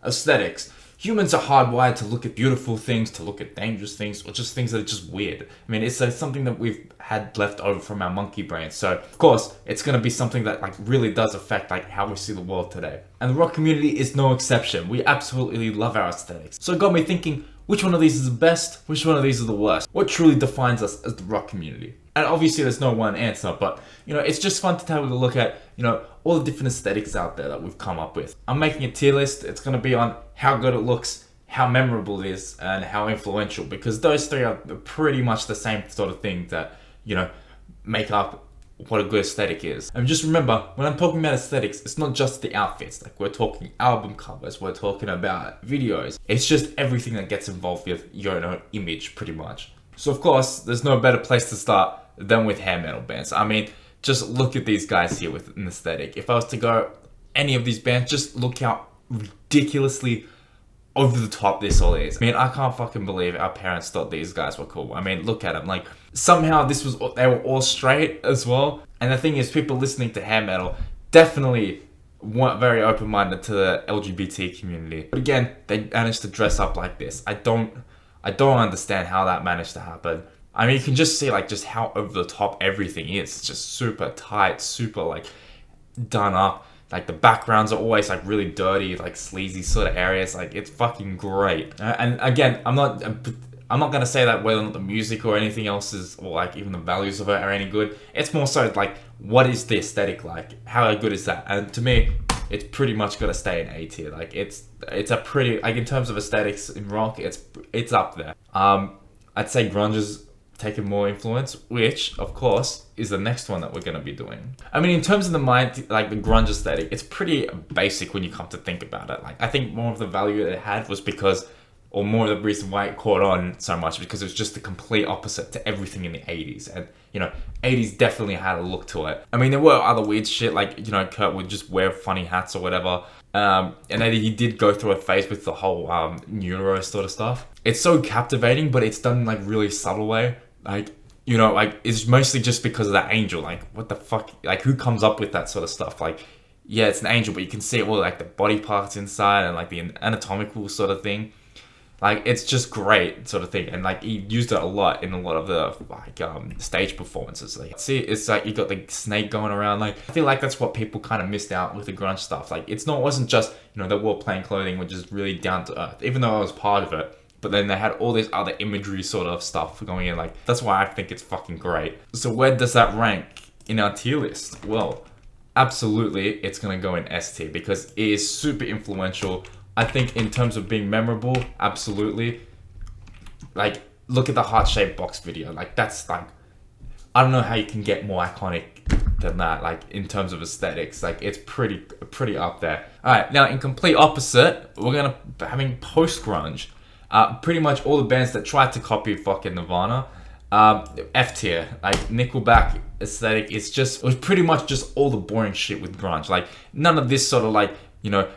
aesthetics. Humans are hardwired to look at beautiful things, to look at dangerous things, or just things that are just weird. I mean, it's something that we've had left over from our monkey brain. So, of course, it's going to be something that like really does affect like how we see the world today. And the rock community is no exception. We absolutely love our aesthetics. So it got me thinking, which one of these is the best? Which one of these is the worst? What truly defines us as the rock community? And obviously there's no one answer, but it's just fun to take a look at, all the different aesthetics out there that we've come up with. I'm making a tier list. It's going to be on how good it looks, how memorable it is, and how influential, because those three are pretty much the same sort of thing that, make up what a good aesthetic is. And just remember, when I'm talking about aesthetics, it's not just the outfits. Like, we're talking album covers, we're talking about videos. It's just everything that gets involved with your own image, pretty much. So of course, there's no better place to start than with hair metal bands. I mean, just look at these guys here with an aesthetic. If I was to go any of these bands, just look how ridiculously over the top this all is. I mean, I can't fucking believe our parents thought these guys were cool. I mean, look at them. Like, somehow they were all straight as well. And the thing is, people listening to hair metal definitely weren't very open-minded to the LGBT community. But again, they managed to dress up like this. I don't understand how that managed to happen. I mean, you can just see like just how over the top everything is. It's just super tight, super like done up. Like, the backgrounds are always like really dirty, like sleazy sort of areas. Like, it's fucking great. And again, I'm not gonna say that whether or not the music or anything else is, or like even the values of it are any good. It's more so like, what is the aesthetic like? How good is that? And to me, it's pretty much gotta stay in A tier. Like, it's a pretty, like, in terms of aesthetics in rock, it's up there. I'd say grunge is taken more influence, which of course is the next one that we're going to be doing. I mean, in terms of the grunge aesthetic, it's pretty basic when you come to think about it. Like, I think more of the value that it had was because, or more of the reason why it caught on so much, because it was just the complete opposite to everything in the 80s. And 80s definitely had a look to it. I mean, there were other weird shit, like, Kurt would just wear funny hats or whatever. And then he did go through a phase with the whole neuro sort of stuff. It's so captivating, but it's done in like really subtle way. Like, it's mostly just because of that angel. Like, what the fuck? Like, who comes up with that sort of stuff? Like, yeah, it's an angel, but you can see it all, like the body parts inside and like the anatomical sort of thing. Like, it's just great sort of thing. And like, he used it a lot in a lot of the like stage performances. Like, see, it's like you got the snake going around. Like, I feel like that's what people kind of missed out with the grunge stuff. Like, it wasn't just, they wore plain clothing, which is really down to earth, even though I was part of it. But then they had all this other imagery sort of stuff going in. Like, that's why I think it's fucking great. So where does that rank in our tier list? Well, absolutely, it's going to go in S tier because it is super influential. I think in terms of being memorable, absolutely. Like, look at the heart-shaped box video. Like, that's like, I don't know how you can get more iconic than that. Like, in terms of aesthetics, like, it's pretty up there. All right, now in complete opposite, we're going to having post-grunge. Pretty much all the bands that tried to copy fucking Nirvana, F tier. Like, Nickelback aesthetic, it was pretty much just all the boring shit with grunge. Like, none of this sort of like,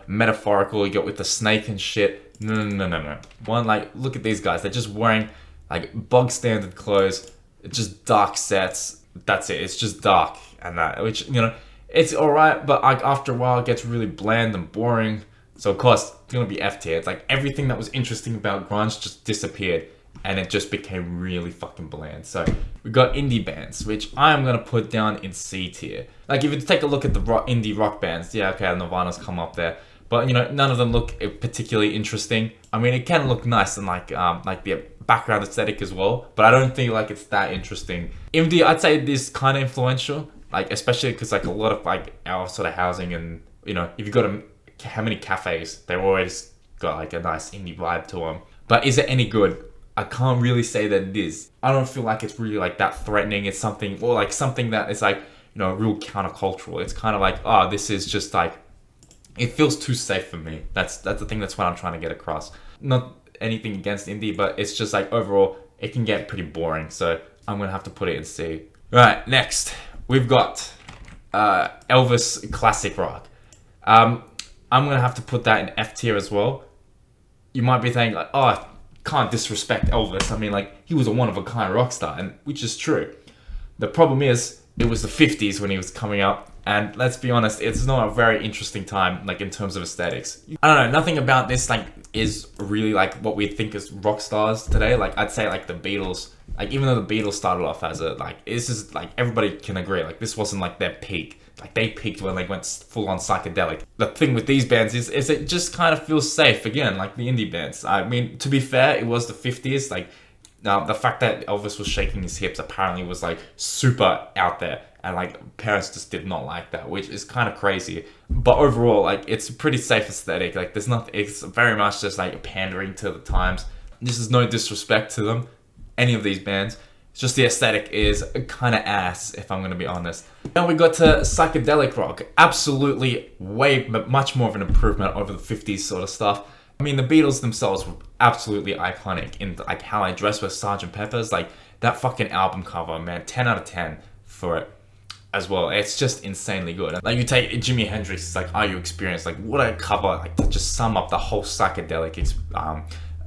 metaphorical you got with the snake and shit. No. One, like, look at these guys. They're just wearing like bog standard clothes, just dark sets. That's it. It's just dark and that, which, it's alright, but like after a while it gets really bland and boring. So of course, it's going to be F tier. It's like everything that was interesting about grunge just disappeared and it just became really fucking bland. So we got indie bands, which I am going to put down in C tier. Like, if you take a look at the indie rock bands, yeah, okay, Nirvana's come up there. But, none of them look particularly interesting. I mean, it can look nice and like the background aesthetic as well, but I don't think like it's that interesting. Indie, I'd say it is kind of influential, like especially because like a lot of like our sort of housing and, if you got how many cafes, they've always got like a nice indie vibe to them. But is it any good? I can't really say that it is. I don't feel like it's really like that threatening. It's something, or like something that is like, real countercultural. It's kind of like, oh, this is just like, it feels too safe for me. That's the thing. That's what I'm trying to get across. Not anything against indie, but it's just like overall, it can get pretty boring. So I'm going to have to put it in C. Right, next, we've got Elvis classic rock. I'm going to have to put that in F tier as well. You might be thinking like, oh, can't disrespect Elvis. I mean, like, he was a one-of-a-kind rock star, and which is true. The problem is, it was the 50s when he was coming up, And let's be honest, it's not a very interesting time, like in terms of aesthetics. I don't know, nothing about this like is really like what we think as rock stars today. Like I'd say like the Beatles, like even though the Beatles started off as a like, this is like everybody can agree, like this wasn't like their peak. Like they peaked when they went full on psychedelic. The thing with these bands is it just kind of feels safe again, like the indie bands. I mean, to be fair, it was the 50s. Like the fact that Elvis was shaking his hips apparently was like super out there, and like parents just did not like that, which is kind of crazy. But overall, like it's a pretty safe aesthetic. Like there's nothing. It's very much just like pandering to the times. This is no disrespect to them, any of these bands. It's just the aesthetic is kind of ass, if I'm going to be honest. Now we got to psychedelic rock. Absolutely much more of an improvement over the 50s sort of stuff. I mean, the Beatles themselves were absolutely iconic in like how they dressed with Sgt. Pepper's. Like that fucking album cover, man, 10 out of 10 for it as well. It's just insanely good. Like you take Jimi Hendrix, it's like Are You Experienced? Like what a cover, like to just sum up the whole psychedelic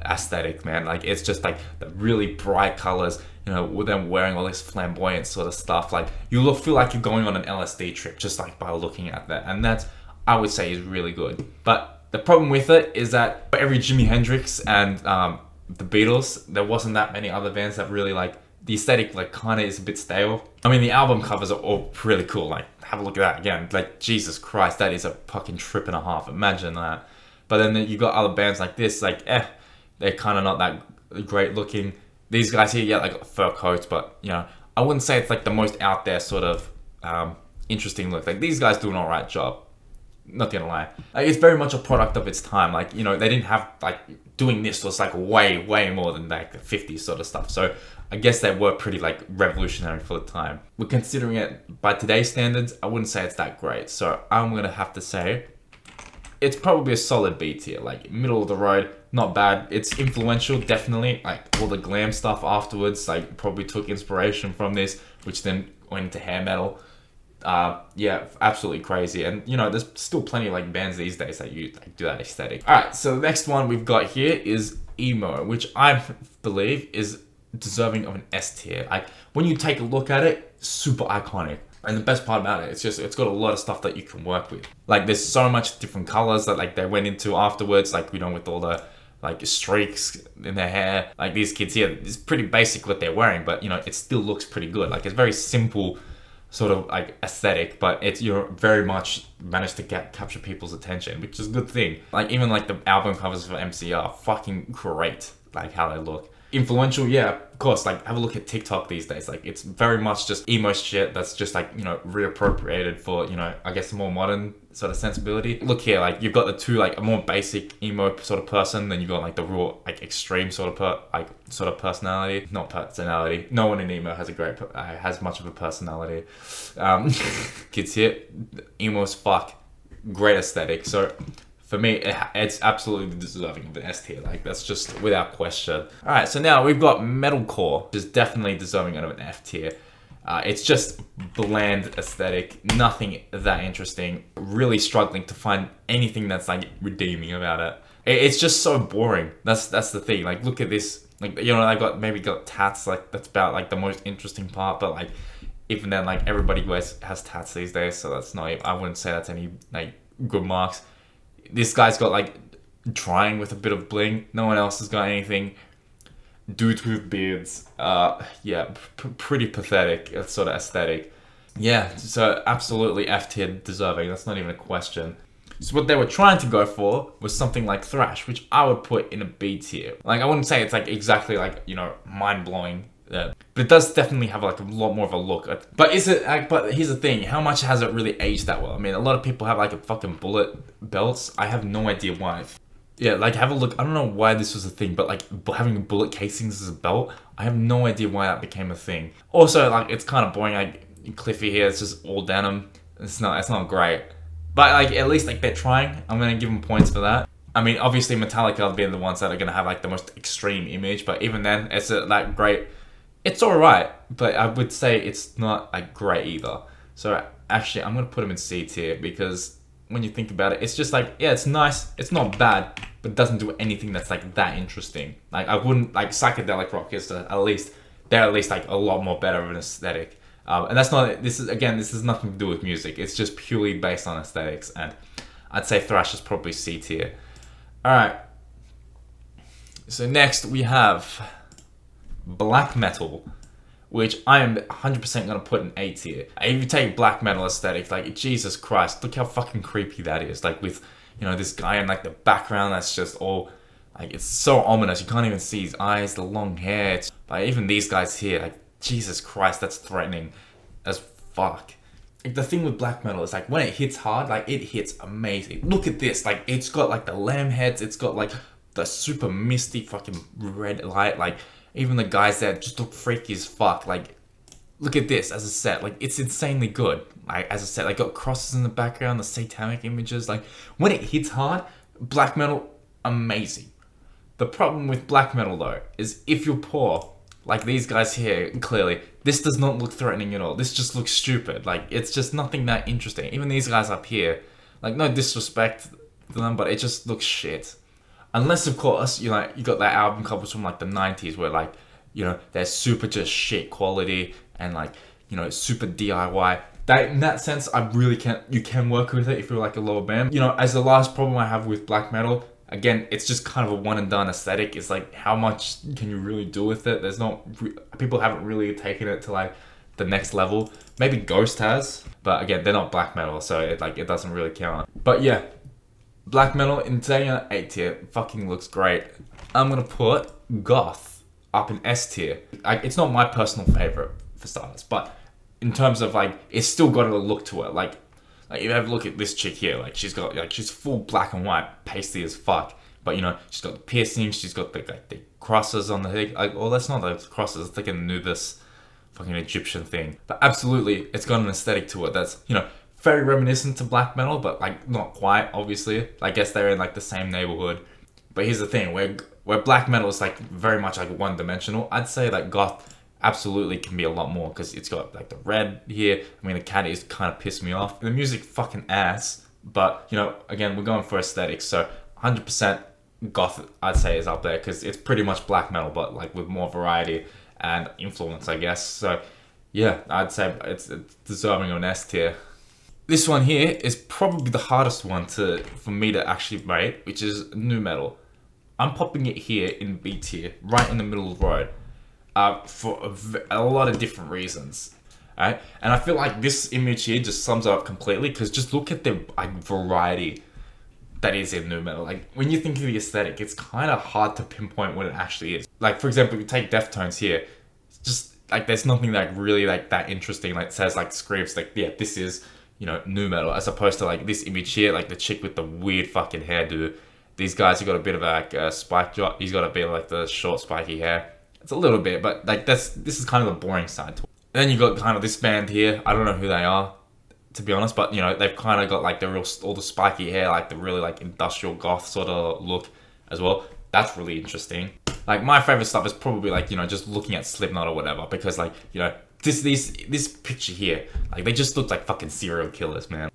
aesthetic, man. Like it's just like the really bright colors, you know, with them wearing all this flamboyant sort of stuff. Like you feel like you're going on an LSD trip just like by looking at that, and that's, I would say, is really good. But the problem with it is that for every Jimi Hendrix and the Beatles, there wasn't that many other bands that really like the aesthetic like kind of is a bit stale. I mean, the album covers are all really cool. Like have a look at that again. Like Jesus Christ, that is a fucking trip and a half. Imagine that. But then you got other bands like this, like they're kind of not that great looking. These guys here, yeah, like fur coats, but you know, I wouldn't say it's like the most out there sort of interesting look. Like these guys do an alright job. Not gonna lie, like it's very much a product of its time. Like you know, they didn't have like doing this was like way more than like the 50s sort of stuff. So I guess they were pretty like revolutionary for the time. But considering it by today's standards, I wouldn't say it's that great. So I'm gonna have to say it's probably a solid B tier, like middle of the road, not bad. It's influential, definitely. Like all the glam stuff afterwards, like probably took inspiration from this, which then went into hair metal. Yeah, absolutely crazy. And you know, there's still plenty of like bands these days that you like do that aesthetic. All right, so the next one we've got here is emo, which I believe is deserving of an S tier. Like when you take a look at it, super iconic. And the best part about it, it's got a lot of stuff that you can work with. Like there's so much different colors that like they went into afterwards, like you know, with all the like streaks in their hair. Like these kids here, it's pretty basic what they're wearing, but you know, it still looks pretty good. Like it's very simple sort of like aesthetic, but it's, you're very much managed to capture people's attention, which is a good thing. Like even like the album covers for MCR are fucking great, like how they look. Influential, yeah, of course. Like have a look at TikTok these days. Like it's very much just emo shit that's just like, you know, reappropriated for, you know, I guess a more modern sort of sensibility. Look here, like you've got the two, like a more basic emo sort of person, then you've got like the raw, like extreme sort of personality. Not personality. No one in emo has a great has much of a personality. Kids here, emo as fuck, great aesthetic. So for me, it's absolutely deserving of an S tier. Like that's just without question. All right, so now we've got metalcore, which is definitely deserving of an F tier. It's just bland aesthetic, nothing that interesting. Really struggling to find anything that's like redeeming about it. It's just so boring. That's the thing. Like look at this. Like you know, I got tats. Like that's about like the most interesting part. But like even then, like everybody has tats these days, so that's not. I wouldn't say that's any like good marks. This guy's got like trying with a bit of bling. No one else has got anything. Dudes with beards. Yeah, pretty pathetic sort of aesthetic. Yeah, so absolutely F tier deserving. That's not even a question. So what they were trying to go for was something like thrash, which I would put in a B tier. Like I wouldn't say it's like exactly like, you know, mind blowing. But it does definitely have like a lot more of a look. But is it? But here's the thing: how much has it really aged that well? I mean, a lot of people have like a fucking bullet belts. I have no idea why. Yeah, like have a look. I don't know why this was a thing, but like having bullet casings as a belt, I have no idea why that became a thing. Also, like it's kind of boring. Like Cliffy here, it's just all denim. It's not great. But like at least like they're trying. I'm gonna give them points for that. I mean, obviously Metallica are being the ones that are gonna have like the most extreme image, but even then, it's like great. It's alright, but I would say it's not like great either. So actually, I'm gonna put them in C tier because when you think about it, it's just like, yeah, it's nice, it's not bad, but it doesn't do anything that's like that interesting. Like I wouldn't like psychedelic rock is they're at least like a lot more better of an aesthetic. And that's not, this is nothing to do with music. It's just purely based on aesthetics. And I'd say thrash is probably C tier. Alright. So next we have black metal, which I am 100% gonna put in A tier. If you take black metal aesthetic, like, Jesus Christ, look how fucking creepy that is. Like, with, you know, this guy in, like, the background that's just all, like, it's so ominous. You can't even see his eyes, the long hair. It's, like, even these guys here, like, Jesus Christ, that's threatening as fuck. Like, the thing with black metal is, like, when it hits hard, like, it hits amazing. Look at this, like, it's got, like, the lamb heads, it's got, like, the super misty fucking red light, like, even the guys that just look freaky as fuck, like, look at this as a set, like, it's insanely good. Like, as a set, like, got crosses in the background, the satanic images, like, when it hits hard, black metal, amazing. The problem with black metal, though, is if you're poor, like these guys here, clearly, this does not look threatening at all. This just looks stupid. Like, it's just nothing that interesting. Even these guys up here, like, no disrespect to them, but it just looks shit. Unless, of course, you know, you got that album covers from, like, the 90s where, like, you know, they're super just shit quality and, like, you know, super DIY. That, in that sense, I really you can work with it if you're, like, a lower band. You know, as the last problem I have with black metal, again, it's just kind of a one and done aesthetic. It's like, how much can you really do with it? There's not, people haven't really taken it to, like, the next level. Maybe Ghost has, but again, they're not black metal, so it doesn't really count. But yeah, black metal in Zaya 8 tier fucking looks great. I'm gonna put goth up in S tier. It's not my personal favorite for starters, but in terms of, like, it's still got a look to it. Like if you have a look at this chick here, like, she's got, like, she's full black and white, pasty as fuck. But, you know, she's got the piercings, she's got the, like, the crosses on the head. Like, well, that's not the crosses, it's like an Anubis fucking Egyptian thing. But absolutely, it's got an aesthetic to it that's, you know, very reminiscent to black metal, but, like, not quite, obviously. I guess they're in, like, the same neighborhood. But here's the thing, where black metal is, like, very much, like, one-dimensional, I'd say that goth absolutely can be a lot more, because it's got, like, the red here. I mean, the cat is kind of pissed me off. The music fucking ass, but, you know, again, we're going for aesthetics, so 100% goth, I'd say, is up there, because it's pretty much black metal, but, like, with more variety and influence, I guess. So yeah, I'd say it's deserving of an S tier. This one here is probably the hardest one for me to actually rate, which is nu metal. I'm popping it here in B tier, right in the middle of the road. For a lot of different reasons, right? And I feel like this image here just sums it up completely, because just look at the, like, variety that is in nu metal. Like, when you think of the aesthetic, it's kind of hard to pinpoint what it actually is. Like, for example, if you take Deftones here, it's just, like, there's nothing, like, really, like, that interesting, like, says, like, screams, like, yeah, this is, you know, nu metal, as opposed to, like, this image here, like, the chick with the weird fucking hairdo. These guys have got a bit of, like, a spike job. He's got a bit of, like, the short spiky hair. It's a little bit, but, like, this is kind of the boring side to it. Then you got kind of this band here. I don't know who they are, to be honest, but, you know, they've kind of got, like, all the spiky hair, like, the really, like, industrial goth sort of look as well. That's really interesting. Like, my favorite stuff is probably, like, you know, just looking at Slipknot or whatever, because, like, you know, this picture here, like, they just look like fucking serial killers, man.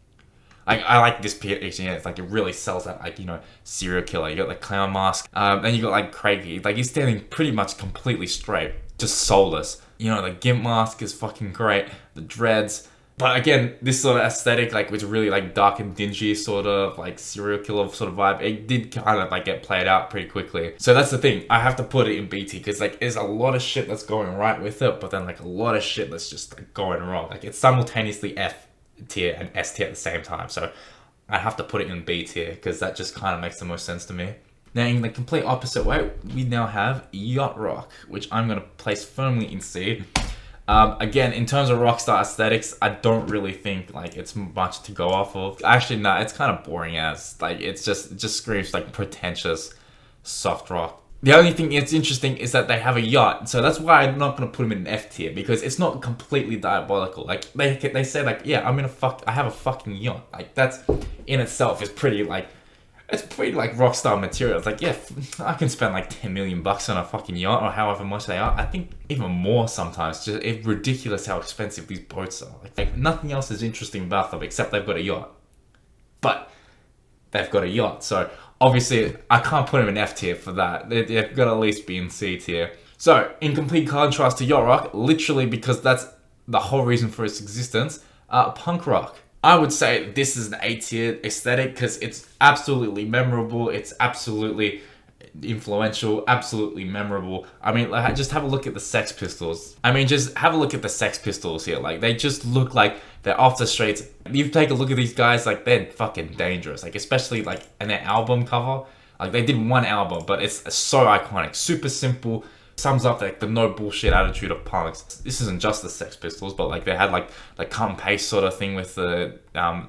Like, I like this picture here. It's like, it really sells that, like, you know, serial killer. You got the clown mask. Then you got, like, Craigie. Like, he's standing pretty much completely straight, just soulless. You know, the gimp mask is fucking great. The dreads. But again, this sort of aesthetic, like, which really, like, dark and dingy sort of, like, serial killer sort of vibe, it did kind of, like, get played out pretty quickly. So that's the thing. I have to put it in BT, because, like, there's a lot of shit that's going right with it, but then, like, a lot of shit that's just, like, going wrong. Like, it's simultaneously F tier and S tier at the same time, so I have to put it in B tier, because that just kind of makes the most sense to me. Now, in the complete opposite way, we now have Yacht Rock, which I'm going to place firmly in C. Again, in terms of rockstar aesthetics, I don't really think, like, it's much to go off of. Actually, no, it's kind of boring as, like, it just screams, like, pretentious soft rock. The only thing that's interesting is that they have a yacht, so that's why I'm not gonna put them in an F tier, because it's not completely diabolical. Like, they say, like, yeah, I have a fucking yacht. Like, that's in itself is pretty, like, it's pretty, like, rockstar material. It's like, yeah, I can spend, like, 10 million bucks on a fucking yacht, or however much they are. I think even more sometimes. Just, it's ridiculous how expensive these boats are. Like, nothing else is interesting about them except they've got a yacht. But they've got a yacht, so obviously I can't put them in F tier for that. They've got to at least be in C tier. So, in complete contrast to Yacht Rock, literally because that's the whole reason for its existence, punk rock. I would say this is an A tier aesthetic because it's absolutely memorable. It's absolutely influential, absolutely memorable. I mean, like, just have a look at the Sex Pistols. I mean, just have a look at the Sex Pistols here. Like, they just look like they're off the streets. You take a look at these guys, like, they're fucking dangerous. Like, especially, like, in their album cover. Like, they did one album, but it's so iconic. Super simple. Sums up, like, the no bullshit attitude of punks. This isn't just the Sex Pistols, but, like, they had, like cut and paste sort of thing with the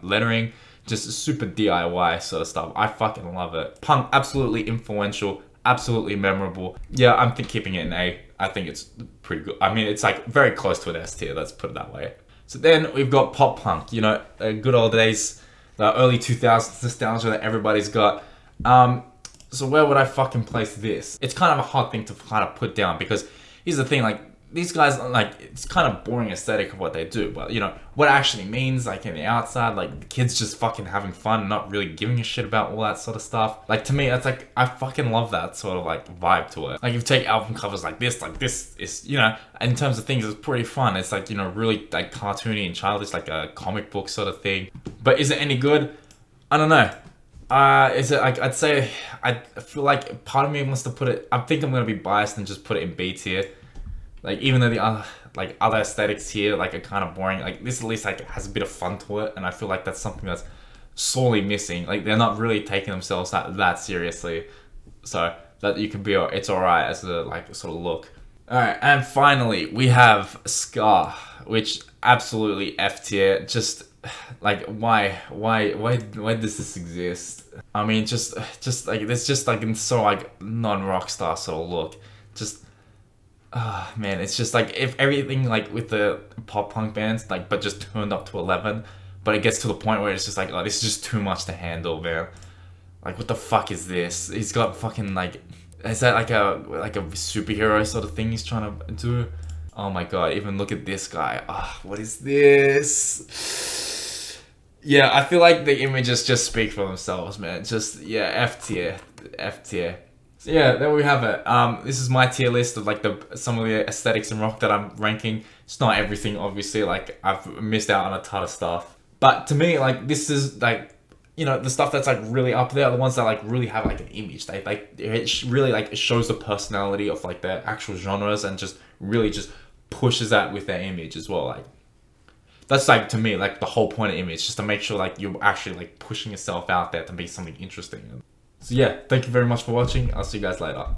lettering. Just super DIY sort of stuff. I fucking love it. Punk, absolutely influential, absolutely memorable. Yeah, I'm keeping it an A. I think it's pretty good. I mean, it's like very close to an S tier, let's put it that way. So then we've got pop punk, you know, good old days, the early 2000s nostalgia that everybody's got. So where would I fucking place this? It's kind of a hard thing to kind of put down because here's the thing, like, these guys, like, it's kind of boring aesthetic of what they do, but, you know, what it actually means, like, in the outside, like, the kids just fucking having fun, not really giving a shit about all that sort of stuff. Like, to me, that's like, I fucking love that sort of, like, vibe to it. Like, if you take album covers like this is, you know, in terms of things, it's pretty fun. It's, like, you know, really, like, cartoony and childish, like a comic book sort of thing. But is it any good? I don't know. Is it, like, I'd say, I feel like part of me wants to put it, I think I'm going to be biased and just put it in B tier. Like, even though the other, like, other aesthetics here, like, are kind of boring, like, this at least, like, has a bit of fun to it, and I feel like that's something that's sorely missing. Like, they're not really taking themselves that seriously, so that you can be, it's alright as a, like, sort of look. Alright, and finally, we have Ska, which absolutely F tier. Just, like, why does this exist? I mean, just like, there's just, like, so, like, non-rockstar sort of look. Just, man, it's just like, if everything, like, with the pop punk bands, like, but just turned up to 11, but it gets to the point where it's just like, oh, this is just too much to handle, man. Like, what the fuck is this? He's got fucking, like, is that like a superhero sort of thing he's trying to do? Oh my god, even look at this guy. What is this? Yeah, I feel like the images just speak for themselves, man. Just, yeah, F tier. So yeah, there we have it. This is my tier list of, like, some of the aesthetics in rock that I'm ranking. It's not everything, obviously. Like, I've missed out on a ton of stuff. But to me, like, this is, like, you know, the stuff that's, like, really up there are the ones that, like, really have, like, an image. They, like, it really, like, it shows the personality of, like, their actual genres and just really just pushes that with their image as well. Like, that's, like, to me, like, the whole point of image, just to make sure, like, you're actually, like, pushing yourself out there to be something interesting. So yeah, thank you very much for watching. I'll see you guys later.